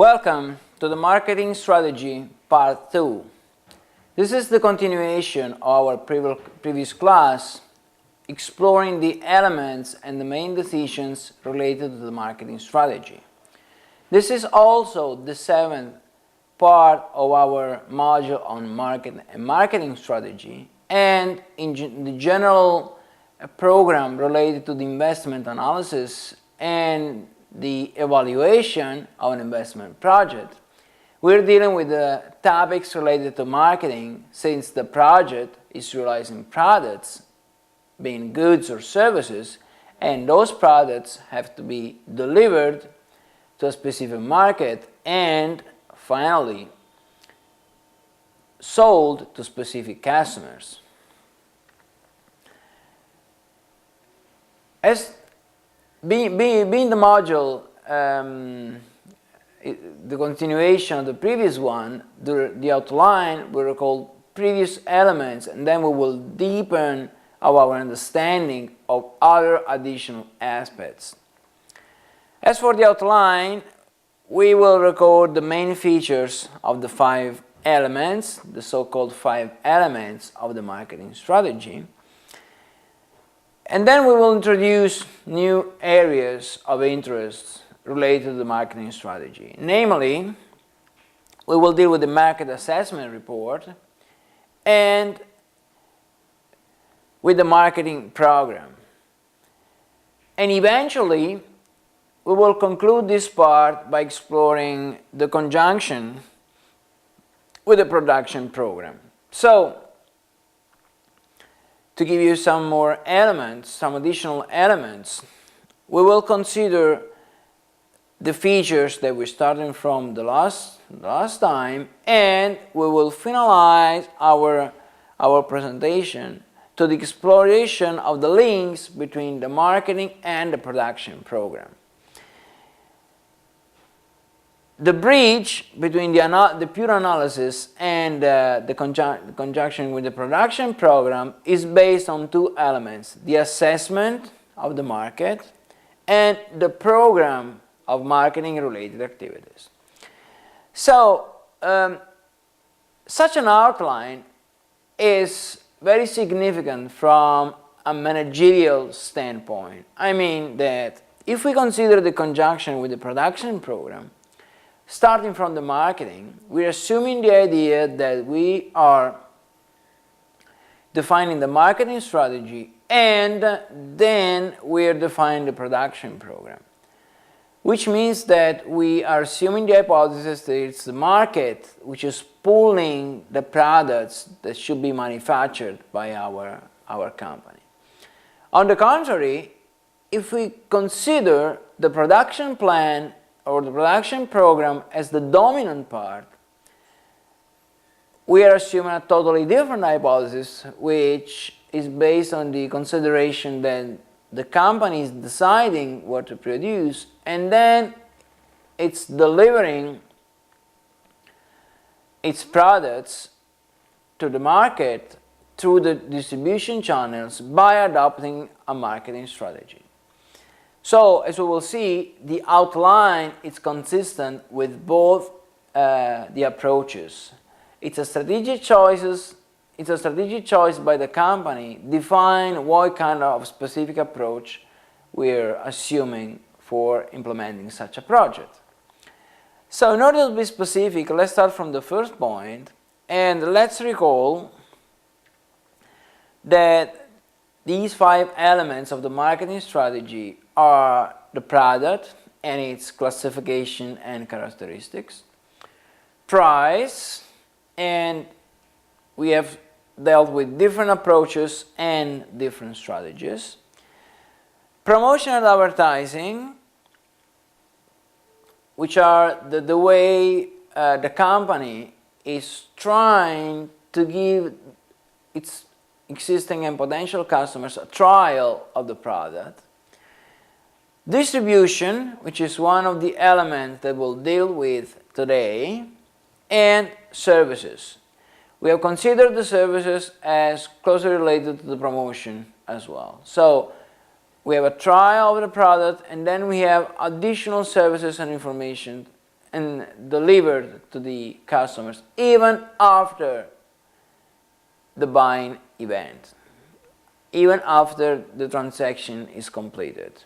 Welcome to the Marketing Strategy Part 2. This is the continuation of our previous class, exploring the elements and the main decisions related to the marketing strategy. This is also the seventh part of our module on marketing and marketing strategy, and in the general program related to the investment analysis and the evaluation of an investment project. We're dealing with the topics related to marketing, since the project is realizing products, being goods or services, and those products have to be delivered to a specific market and finally sold to specific customers. As being the module, the continuation of the previous one, the outline will recall previous elements, and then we will deepen our understanding of other additional aspects. As for the outline, we will record the main features of the 5 elements, the so-called 5 elements of the marketing strategy. And then we will introduce new areas of interest related to the marketing strategy. Namely, we will deal with the market assessment report and with the marketing program. And eventually, we will conclude this part by exploring the conjunction with the production program. So, to give you some more elements, some additional elements, we will consider the features that we started from the last time, and we will finalize our presentation to the exploration of the links between the marketing and the production program. The bridge between the pure analysis and the conjunction with the production program is based on 2 elements: the assessment of the market and the program of marketing related activities. So, such an outline is very significant from a managerial standpoint. I mean that if we consider the conjunction with the production program, starting from the marketing, we're assuming the idea that we are defining the marketing strategy and then we're defining the production program. Which means that we are assuming the hypothesis that it's the market which is pulling the products that should be manufactured by our company. On the contrary, if we consider the production plan or the production program as the dominant part, we are assuming a totally different hypothesis, which is based on the consideration that the company is deciding what to produce and then it's delivering its products to the market through the distribution channels by adopting a marketing strategy. So, as we will see, the outline is consistent with both the approaches. It's a strategic choice by the company, define what kind of specific approach we're assuming for implementing such a project. So, in order to be specific, let's start from the first point, and let's recall that these 5 elements of the marketing strategy are the product and its classification and characteristics, price, and we have dealt with different approaches and different strategies, promotion and advertising, which are the way the company is trying to give its existing and potential customers a trial of the product. Distribution, which is one of the elements that we'll deal with today, and services. We have considered the services as closely related to the promotion as well. So, we have a trial of the product, and then we have additional services and information and delivered to the customers even after the buying event, even after the transaction is completed.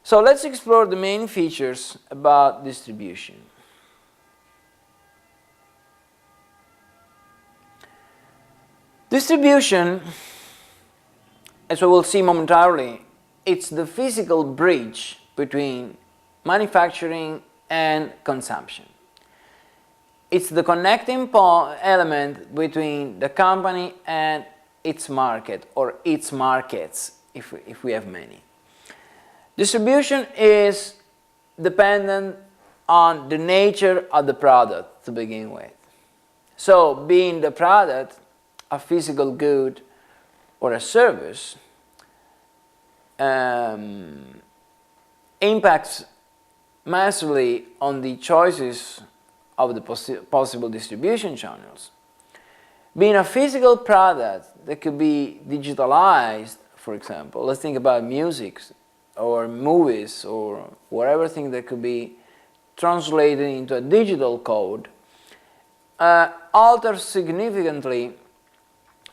So let's explore the main features about distribution. Distribution, as we will see momentarily, it's the physical bridge between manufacturing and consumption. It's the connecting element between the company and its market, or its markets, if we have many. Distribution is dependent on the nature of the product to begin with. So, being the product a physical good or a service impacts massively on the choices of the possible distribution channels. Being a physical product that could be digitalized, for example, let's think about music or movies or whatever thing that could be translated into a digital code, alters significantly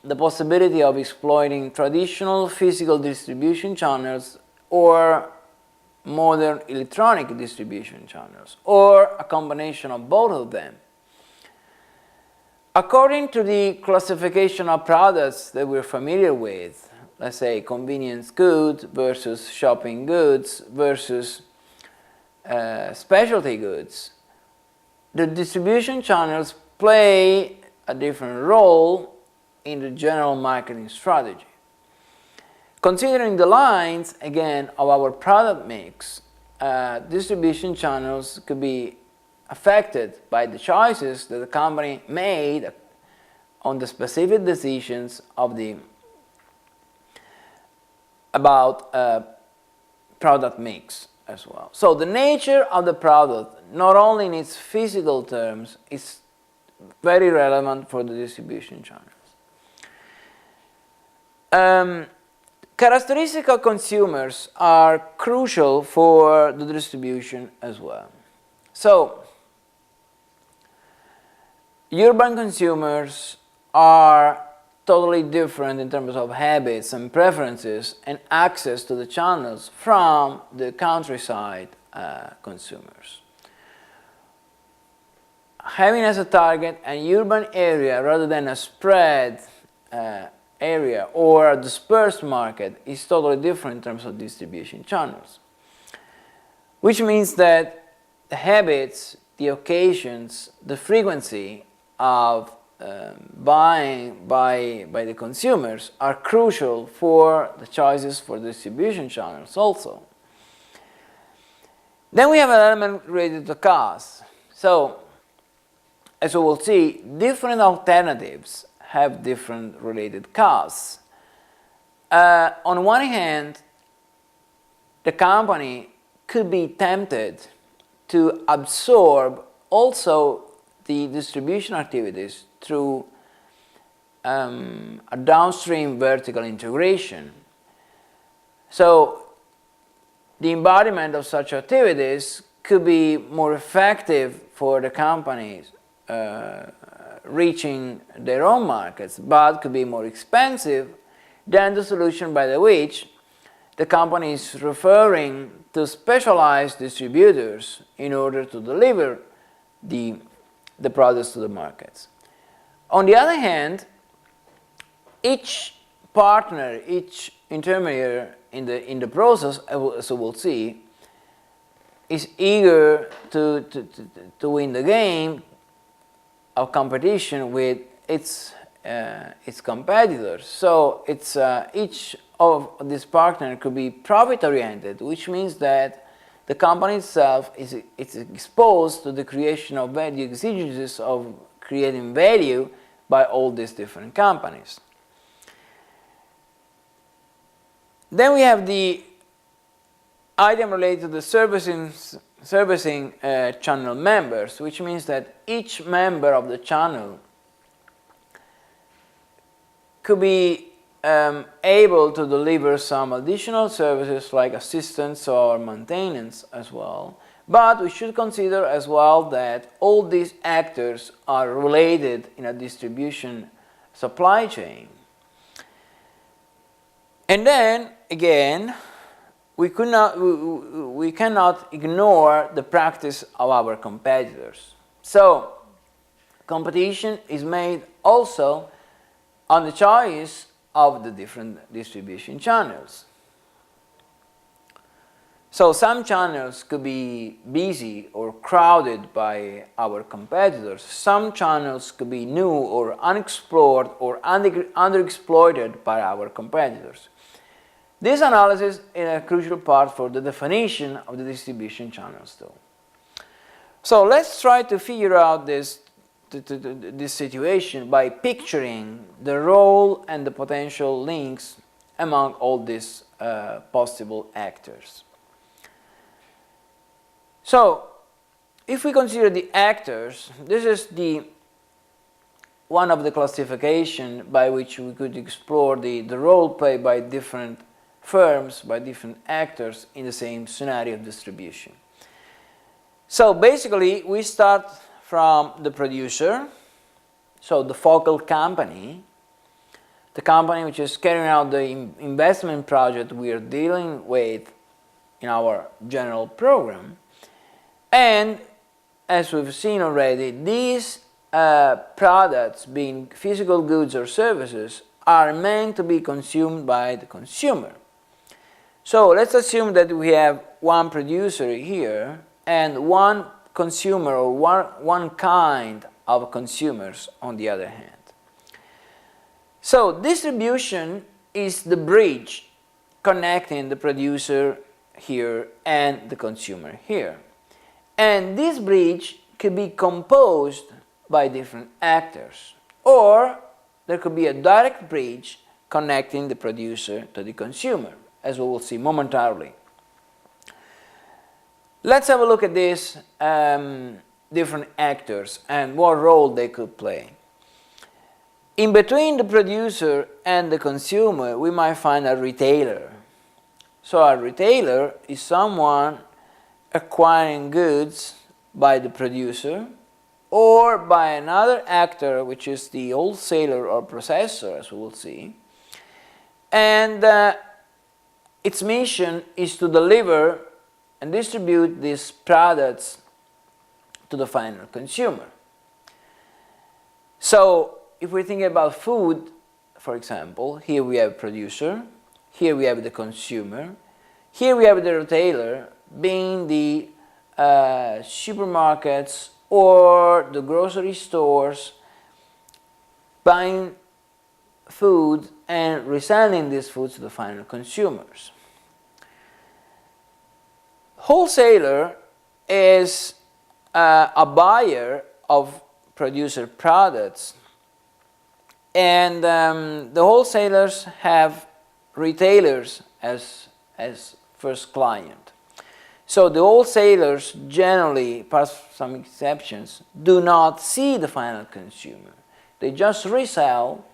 the possibility of exploiting traditional physical distribution channels or modern electronic distribution channels, or a combination of both of them. According to the classification of products that we're familiar with, let's say convenience goods versus shopping goods versus specialty goods, the distribution channels play a different role in the general marketing strategy. Considering the lines, again, of our product mix, distribution channels could be affected by the choices that the company made on the specific decisions of about product mix as well. So the nature of the product, not only in its physical terms, is very relevant for the distribution channels. Characteristics of consumers are crucial for the distribution as well. So, urban consumers are totally different in terms of habits and preferences and access to the channels from the countryside consumers. Having as a target an urban area rather than a spread area or a dispersed market is totally different in terms of distribution channels. Which means that the habits, the occasions, the frequency of buying by the consumers are crucial for the choices for distribution channels also. Then we have an element related to cost. So, as we will see, different alternatives have different related costs. On one hand, the company could be tempted to absorb also the distribution activities through a downstream vertical integration. So the embodiment of such activities could be more effective for the companies reaching their own markets, but could be more expensive than the solution by which the company is referring to specialized distributors in order to deliver the products to the markets. On the other hand, each partner, each intermediary in the process, as we will see, is eager to win the game of competition with its competitors. So it's each of these partners could be profit oriented, which means that the company itself is exposed to the creation of value, exigencies of creating value by all these different companies. Then we have the item related to the servicing channel members, which means that each member of the channel could be able to deliver some additional services like assistance or maintenance as well, But we should consider as well that all these actors are related in a distribution supply chain. And then, again, we cannot ignore the practice of our competitors. So, competition is made also on the choice of the different distribution channels. So some channels could be busy or crowded by our competitors. Some channels could be new or unexplored or underexploited by our competitors. This analysis is a crucial part for the definition of the distribution channels too. So let's try to figure out this situation by picturing the role and the potential links among all these possible actors. So, if we consider the actors, this is one of the classification by which we could explore the role played by different firms, by different actors in the same scenario of distribution. So basically, we start from the producer, so the focal company, the company which is carrying out the investment project we are dealing with in our general program. And as we've seen already, these products, being physical goods or services, are meant to be consumed by the consumer. So let's assume that we have one producer here and one consumer or one kind of consumers on the other hand. So distribution is the bridge connecting the producer here and the consumer here. And this bridge could be composed by different actors, or there could be a direct bridge connecting the producer to the consumer, as we will see momentarily. Let's have a look at these different actors and what role they could play. In between the producer and the consumer, we might find a retailer. So a retailer is someone acquiring goods by the producer or by another actor, which is the wholesaler or processor, as we will see. And its mission is to deliver and distribute these products to the final consumer. So if we think about food, for example, here we have producer, here we have the consumer, here we have the retailer, being the supermarkets or the grocery stores buying food and reselling these foods to the final consumers. Wholesaler is a buyer of producer products, and the wholesalers have retailers as first client. So the wholesalers generally, apart from some exceptions, do not see the final consumer. They just resell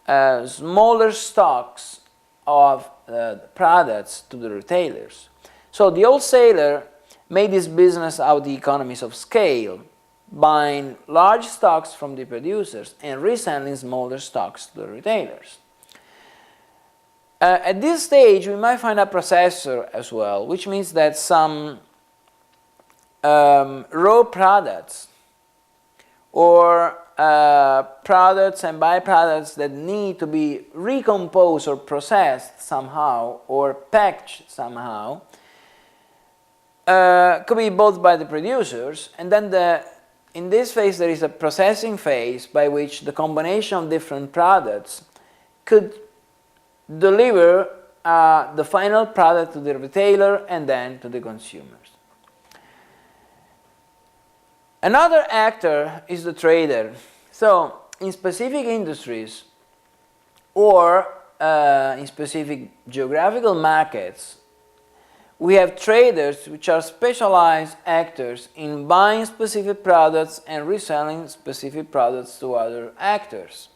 smaller stocks of products to the retailers. So the wholesaler made this business out of the economies of scale, buying large stocks from the producers and reselling smaller stocks to the retailers. At this stage, we might find a processor as well, which means that some raw products or products and byproducts that need to be recomposed or processed somehow or packaged somehow could be bought by the producers, and then in this phase there is a processing phase by which the combination of different products could deliver the final product to the retailer and then to the consumers. Another actor is the trader. So in specific industries or in specific geographical markets, we have traders which are specialized actors in buying specific products and reselling specific products to other actors.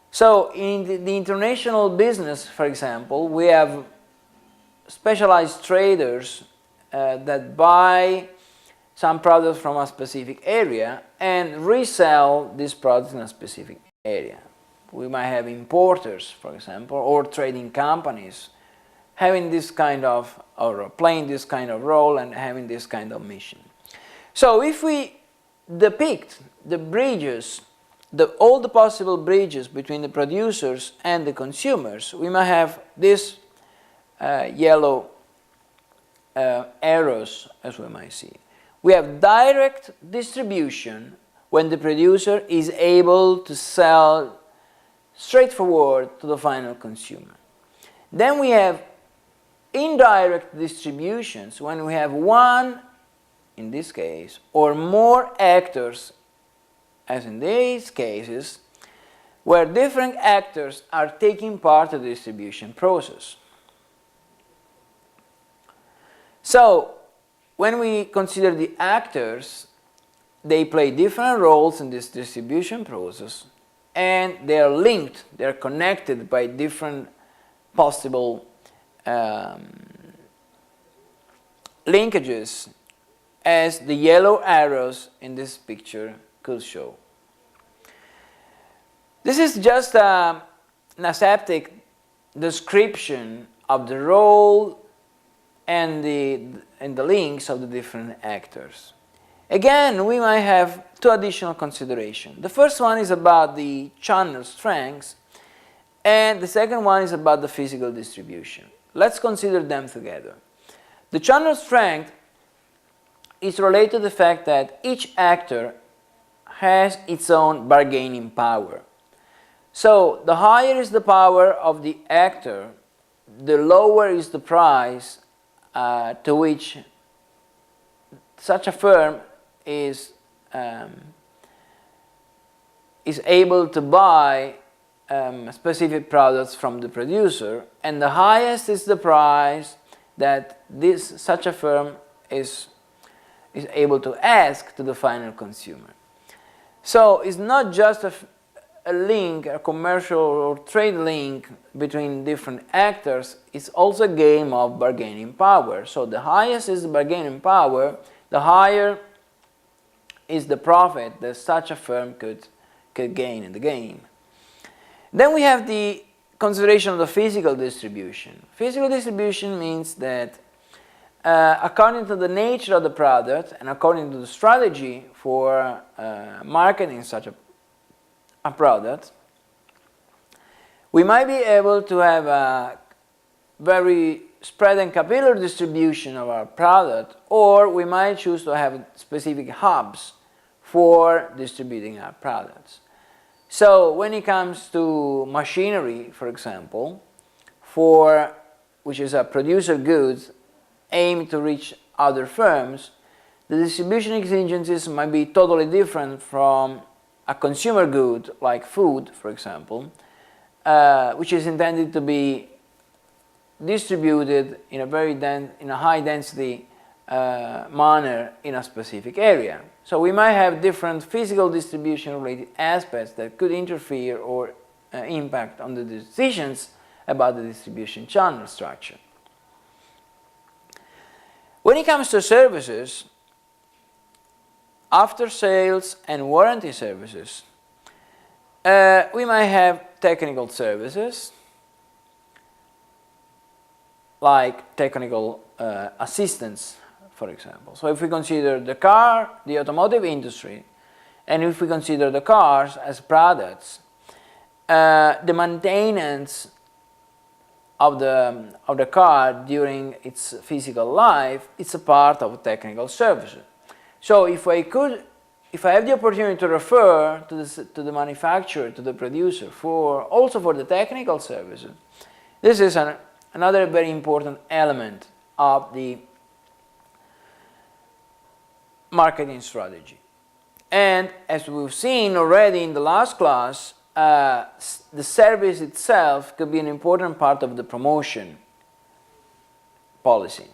So in the international business, for example, we have specialized traders that buy some products from a specific area and resell these products in a specific area. We might have importers, for example, or trading companies having this kind of, or playing this kind of role and having this kind of mission. So if we depict the bridges, all the possible bridges between the producers and the consumers, we might have this yellow arrows, as we might see. We have direct distribution when the producer is able to sell straightforward to the final consumer. Then we have indirect distributions when we have one, in this case, or more actors, as in these cases, where different actors are taking part of the distribution process. So, when we consider the actors, they play different roles in this distribution process, and they are linked, they are connected by different possible linkages, as the yellow arrows in this picture could show. This is just an aseptic description of the role and the links of the different actors. Again, we might have two additional considerations. The first one is about the channel strengths, and the second one is about the physical distribution. Let's consider them together. The channel strength is related to the fact that each actor has its own bargaining power. So, the higher is the power of the actor, the lower is the price to which such a firm is able to buy specific products from the producer, and the highest is the price that such a firm is able to ask to the final consumer. So it's not just a link, a commercial or trade link between different actors, it's also a game of bargaining power. So the highest is the bargaining power, the higher is the profit that such a firm could gain in the game. Then we have the consideration of the physical distribution. Physical distribution means that according to the nature of the product and according to the strategy for marketing such a product, we might be able to have a very spread and capillary distribution of our product, or we might choose to have specific hubs for distributing our products. So when it comes to machinery, for example, which is a producer goods aimed to reach other firms, the distribution exigencies might be totally different from a consumer good like food, for example, which is intended to be distributed in a high density manner in a specific area. So we might have different physical distribution related aspects that could interfere or impact on the decisions about the distribution channel structure. When it comes to services, after sales and warranty services, we might have technical services like technical assistance, for example. So if we consider the automotive industry, and if we consider the cars as products, the maintenance of the car during its physical life, it's a part of technical services. So if I have the opportunity to refer to the manufacturer, to the producer, also for the technical services, this is another very important element of the marketing strategy. And as we've seen already in the last class, the service itself could be an important part of the promotion policy.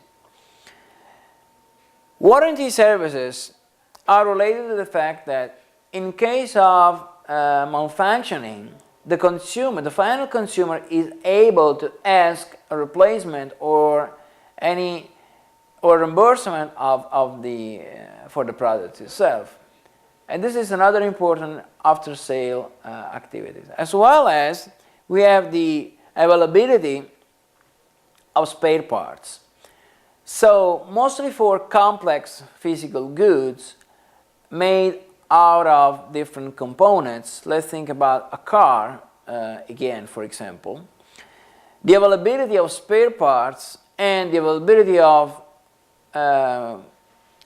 Warranty services are related to the fact that in case of malfunctioning, the final consumer is able to ask a replacement or any or reimbursement for the product itself. And this is another important after-sale activities. As well as we have the availability of spare parts. So mostly for complex physical goods made out of different components. Let's think about a car again, for example. The availability of spare parts and the availability of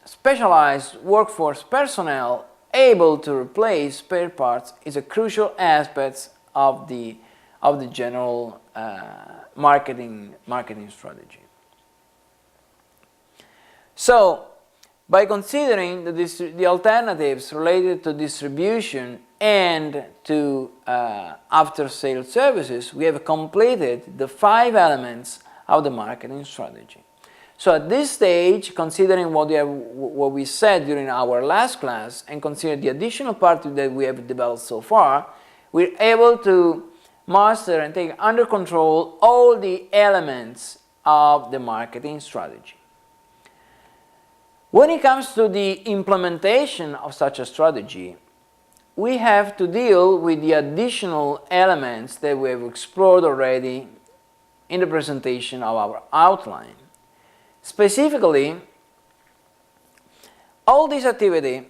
specialized workforce personnel able to replace spare parts is a crucial aspect of the general marketing strategy. So, by considering the alternatives related to distribution and to after-sale services, we have completed the 5 elements of the marketing strategy. So at this stage, considering what we said during our last class and consider the additional part that we have developed so far, we're able to master and take under control all the elements of the marketing strategy. When it comes to the implementation of such a strategy, we have to deal with the additional elements that we have explored already in the presentation of our outline. Specifically, all these activities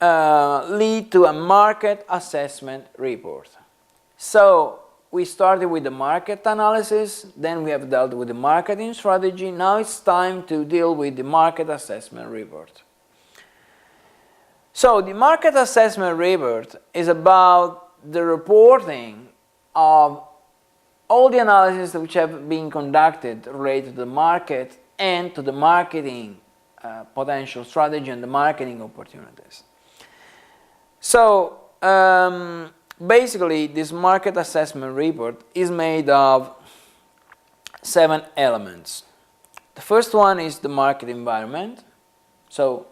lead to a market assessment report. So we started with the market analysis, then we have dealt with the marketing strategy. Now it's time to deal with the market assessment report. So the market assessment report is about the reporting of all the analysis which have been conducted related to the market and to the marketing potential strategy and the marketing opportunities. So basically, this market assessment report is made of 7 elements. The first one is the market environment. So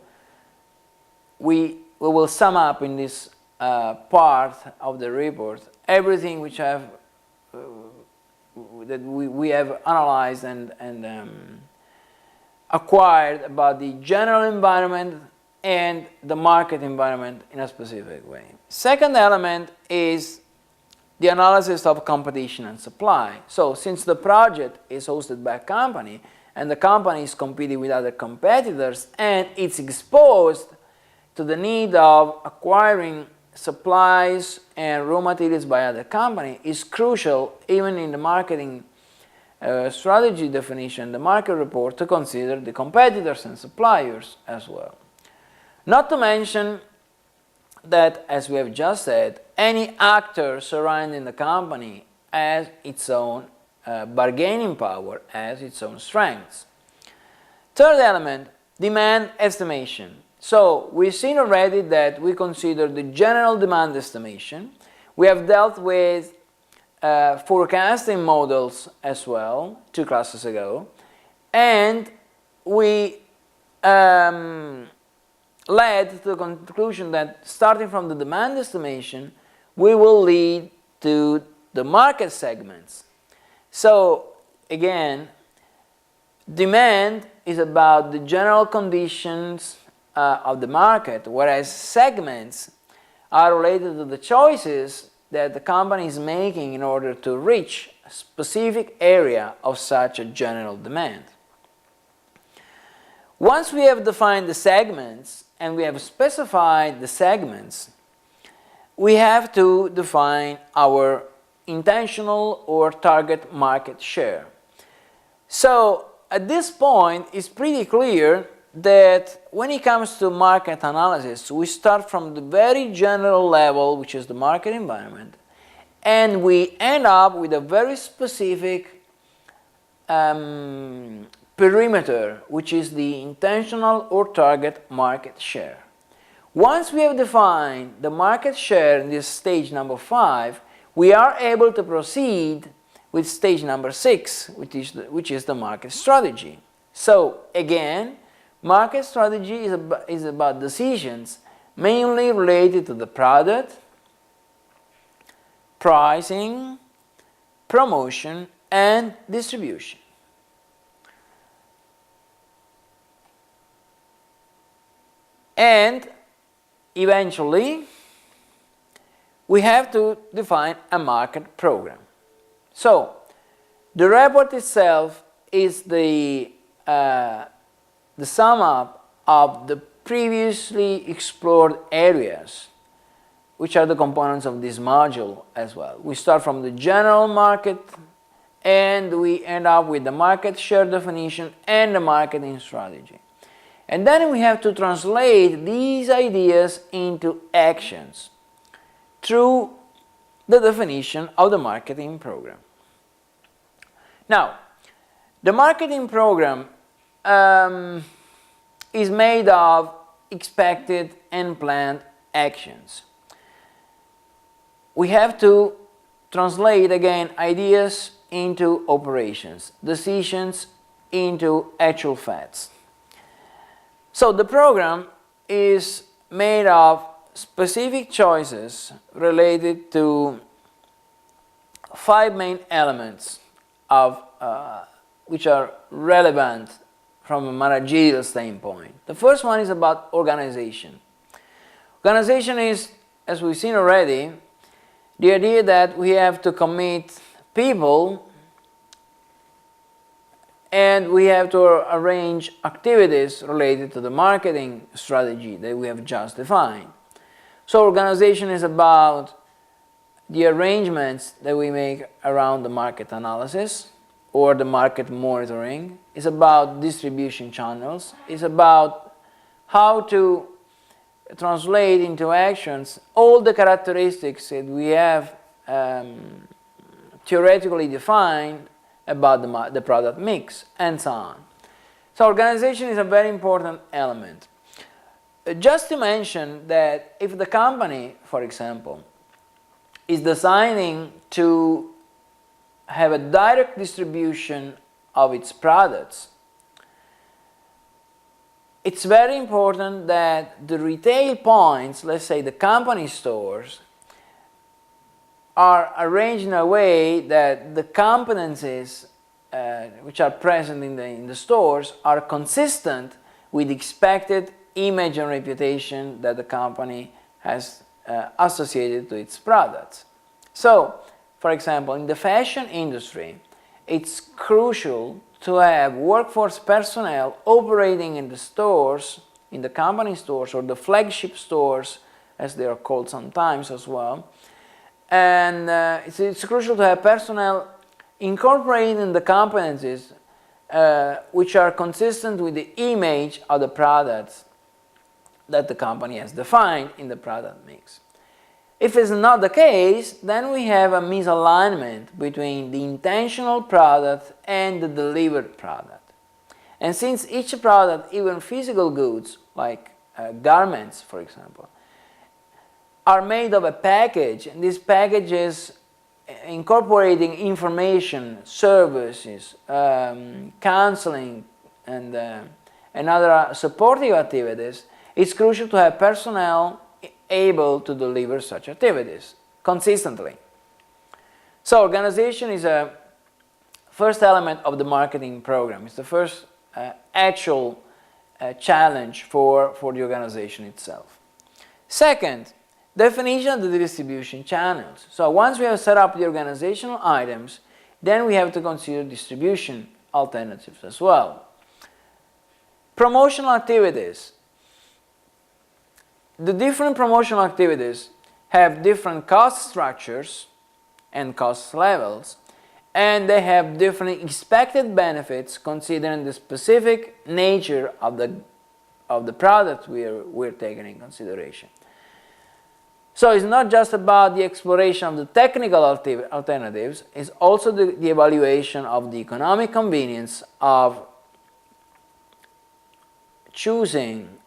we will sum up in this part of the report everything which that we have analyzed and acquired about the general environment and the market environment in a specific way. Second element is the analysis of competition and supply. So since the project is hosted by a company and the company is competing with other competitors and it's exposed to the need of acquiring supplies and raw materials by other companies, is crucial even in the marketing strategy definition, the market report, to consider the competitors and suppliers as well. Not to mention that, as we have just said, any actor surrounding the company has its own bargaining power, has its own strengths. Third element, demand estimation. So we've seen already that we consider the general demand estimation. We have dealt with forecasting models as well 2 classes ago, and we led to the conclusion that starting from the demand estimation, we will lead to the market segments. So again, demand is about the general conditions of the market, whereas segments are related to the choices that the company is making in order to reach a specific area of such a general demand. Once we have defined the segments and we have specified the segments, we have to define our intentional or target market share. So at this point, it's pretty clear that when it comes to market analysis, we start from the very general level, which is the market environment, and we end up with a very specific perimeter, which is the intentional or target market share. Once we have defined the market share in this stage number 5, we are able to proceed with stage number 6, which is the market strategy. So again, market strategy is about decisions mainly related to the product, pricing, promotion, and distribution. And eventually, we have to define a market program. So, the report itself is the sum up of the previously explored areas, which are the components of this module as well. We start from the general market and we end up with the market share definition and the marketing strategy. And then we have to translate these ideas into actions through the definition of the marketing program. Now, the marketing program is made of expected and planned actions. We have to translate again ideas into operations, decisions into actual facts. So the program is made of specific choices related to 5 main elements of which are relevant from a managerial standpoint. The first one is about organization. Organization is, as we've seen already, the idea that we have to commit people and we have to arrange activities related to the marketing strategy that we have just defined. So organization is about the arrangements that we make around the market analysis or the market monitoring. It's about distribution channels. It's about how to translate into actions all the characteristics that we have theoretically defined about the product mix and so on. So organization is a very important element. Just to mention that if the company, for example, is designing to have a direct distribution of its products, it's very important that the retail points, let's say the company stores, are arranged in a way that the competencies which are present in the stores are consistent with expected image and reputation that the company has associated to its products. So, for example, in the fashion industry, it's crucial to have workforce personnel operating in the stores, in the company stores or the flagship stores, as they are called sometimes as well. And it's crucial to have personnel incorporating the competencies which are consistent with the image of the products that the company has defined in the product mix. If it's not the case, then we have a misalignment between the intentional product and the delivered product. And since each product, even physical goods like garments, for example, are made of a package, and this package is incorporating information, services, counseling, and other supportive activities, it's crucial to have personnel able to deliver such activities consistently. So organization is a first element of the marketing program. It's the first actual challenge for the organization itself. Second, definition of the distribution channels. So once we have set up the organizational items, then we have to consider distribution alternatives as well. Promotional activities. The different promotional activities have different cost structures and cost levels, and they have different expected benefits considering the specific nature of the product we're taking in consideration. So it's not just about the exploration of the technical alternatives, it's also the evaluation of the economic convenience of choosing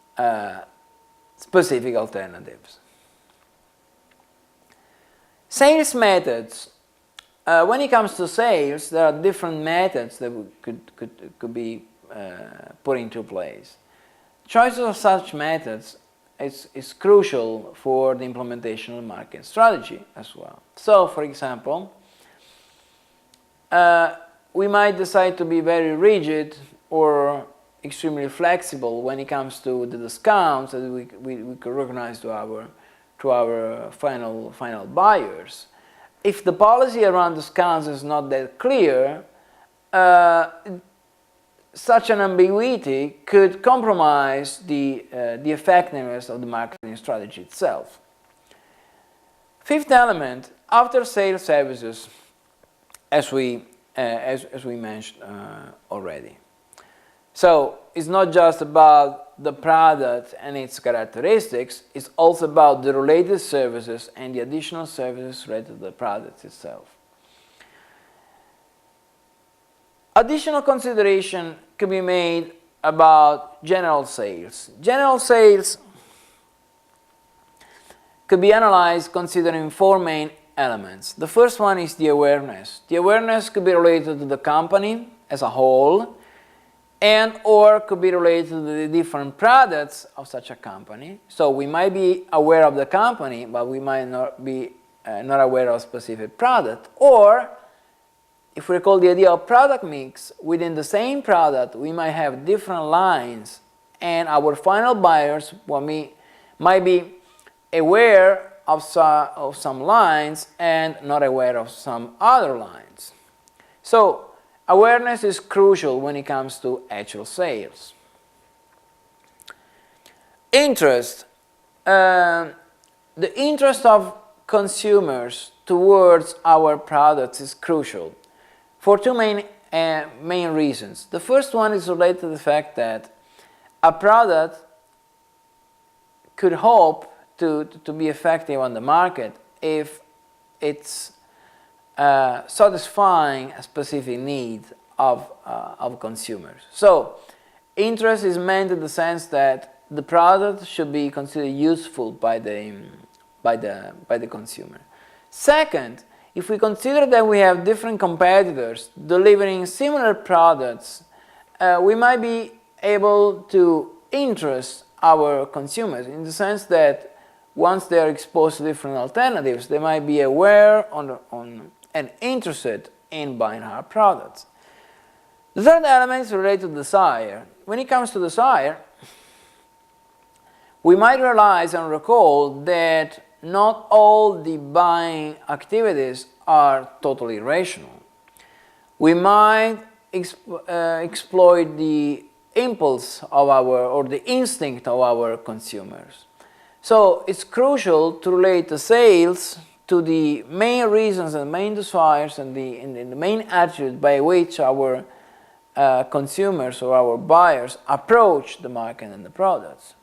specific alternatives. Sales methods. When it comes to sales, there are different methods that could be put into place. Choice of such methods is crucial for the implementation of market strategy as well. So, for example, we might decide to be very rigid or extremely flexible when it comes to the discounts that we can recognize to our final buyers. If the policy around discounts is not that clear, such an ambiguity could compromise the effectiveness of the marketing strategy itself. Fifth element, after-sales services, as we mentioned already. So it's not just about the product and its characteristics, it's also about the related services and the additional services related to the product itself. Additional consideration can be made about general sales. General sales could be analyzed considering four main elements. The first one is the awareness. The awareness could be related to the company as a whole, and or could be related to the different products of such a company. So we might be aware of the company, but we might not be not aware of a specific product. Or, if we recall the idea of product mix, within the same product we might have different lines, and our final buyers might be aware of some lines and not aware of some other lines. So awareness is crucial when it comes to actual sales. Interest. The interest of consumers towards our products is crucial for two main reasons. The first one is related to the fact that a product could hope to be effective on the market if it's satisfying a specific need of consumers. So interest is meant in the sense that the product should be considered useful by the consumer. Second, if we consider that we have different competitors delivering similar products, we might be able to interest our consumers in the sense that once they are exposed to different alternatives, they might be aware and interested in buying our products. The third element is related to desire. When it comes to desire, we might realize and recall that not all the buying activities are totally rational. We might exploit the impulse of or the instinct of our consumers. So it's crucial to relate the sales to the main reasons and main desires and the main attitude by which our consumers or our buyers approach the market and the products.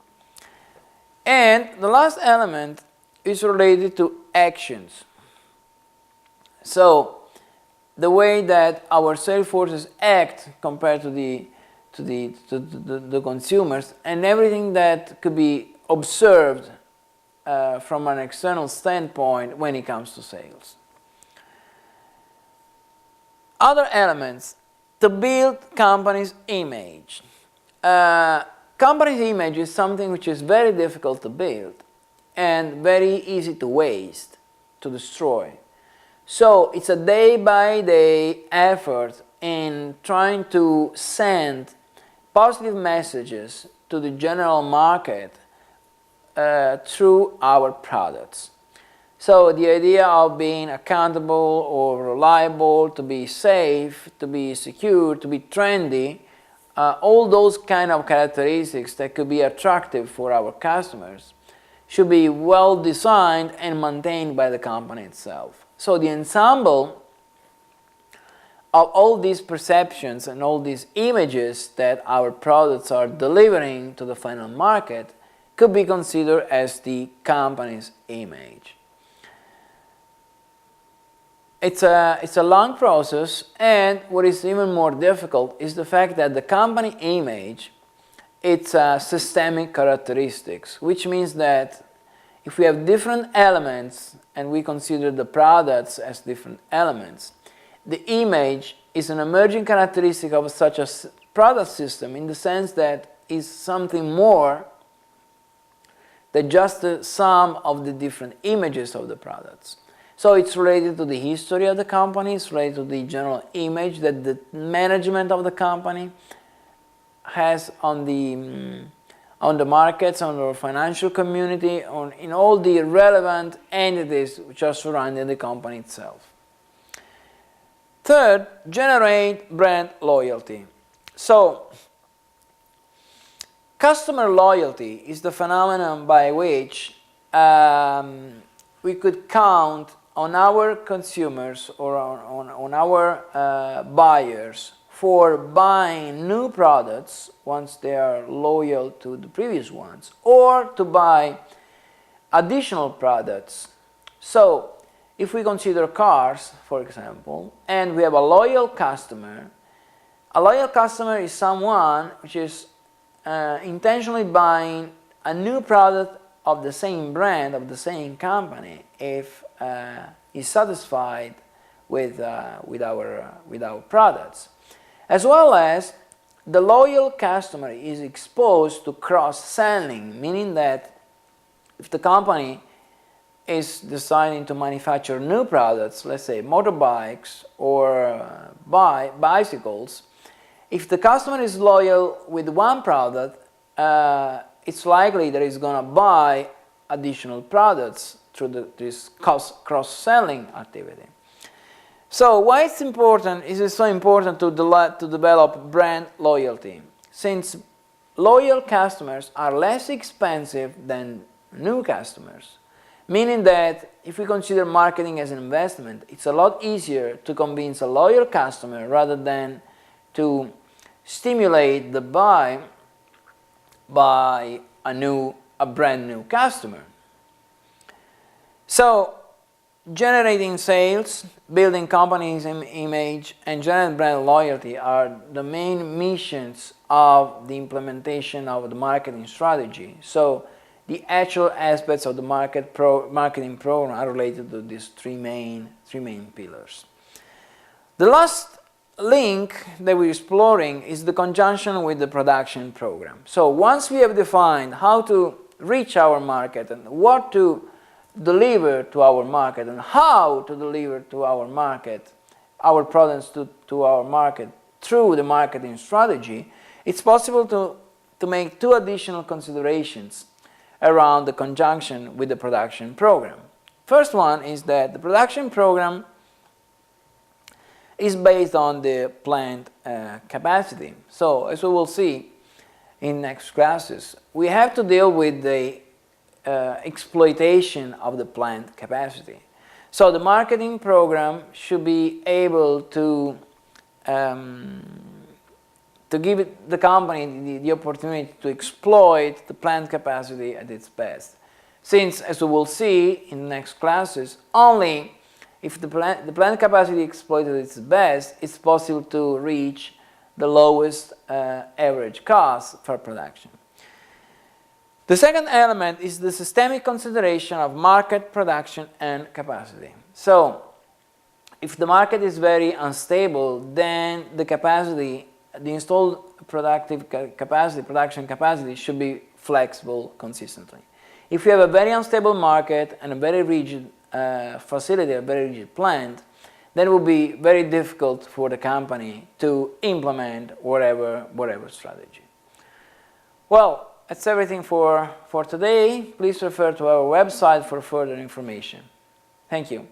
And the last element is related to actions. So the way that our sales forces act compared to the consumers, and everything that could be observed from an external standpoint when it comes to sales. Other elements to build company's image. Company's image is something which is very difficult to build and very easy to waste, to destroy. So it's a day-by-day effort in trying to send positive messages to the general market through our products. So the idea of being accountable or reliable, to be safe, to be secure, to be trendy, all those kind of characteristics that could be attractive for our customers should be well designed and maintained by the company itself. So the ensemble of all these perceptions and all these images that our products are delivering to the final market could be considered as the company's image. It's a long process, and what is even more difficult is the fact that the company image, it's systemic characteristics, which means that if we have different elements and we consider the products as different elements, the image is an emerging characteristic of such a product system in the sense that it's something more than just the sum of the different images of the products. So it's related to the history of the company, it's related to the general image that the management of the company has on the markets, on the financial community, in all the relevant entities which are surrounding the company itself. Third, generate brand loyalty. So, customer loyalty is the phenomenon by which we could count on our consumers or on our buyers for buying new products once they are loyal to the previous ones, or to buy additional products. So, if we consider cars, for example, and we have a loyal customer is someone which is intentionally buying a new product of the same brand, of the same company, if is satisfied with our products. As well as the loyal customer is exposed to cross-selling, meaning that if the company is deciding to manufacture new products, let's say motorbikes or bicycles, if the customer is loyal with one product, it's likely that he's going to buy additional products through this cross-selling activity. So why it's important, is it so important to develop brand loyalty? Since loyal customers are less expensive than new customers, meaning that if we consider marketing as an investment, it's a lot easier to convince a loyal customer rather than to stimulate the buy by a brand new customer. So, generating sales, building company's image, and generating brand loyalty are the main missions of the implementation of the marketing strategy. So, the actual aspects of the marketing program are related to these three main pillars. The last link that we're exploring is the conjunction with the production program. So once we have defined how to reach our market and what to deliver to our market and how to deliver to our market, our products to our market through the marketing strategy, it's possible to make two additional considerations around the conjunction with the production program. First one is that the production program is based on the plant capacity. So, as we will see in next classes, we have to deal with the exploitation of the plant capacity. So, the marketing program should be able to give the company the opportunity to exploit the plant capacity at its best. Since, as we will see in the next classes, only if the plant capacity exploited at its best, it's possible to reach the lowest average cost for production. The second element is the systemic consideration of market, production, and capacity. So, if the market is very unstable, then the capacity, the installed production capacity should be flexible consistently. If you have a very unstable market and a very rigid facility, a very rigid plant, then it will be very difficult for the company to implement whatever strategy. Well, that's everything for today. Please refer to our website for further information. Thank you.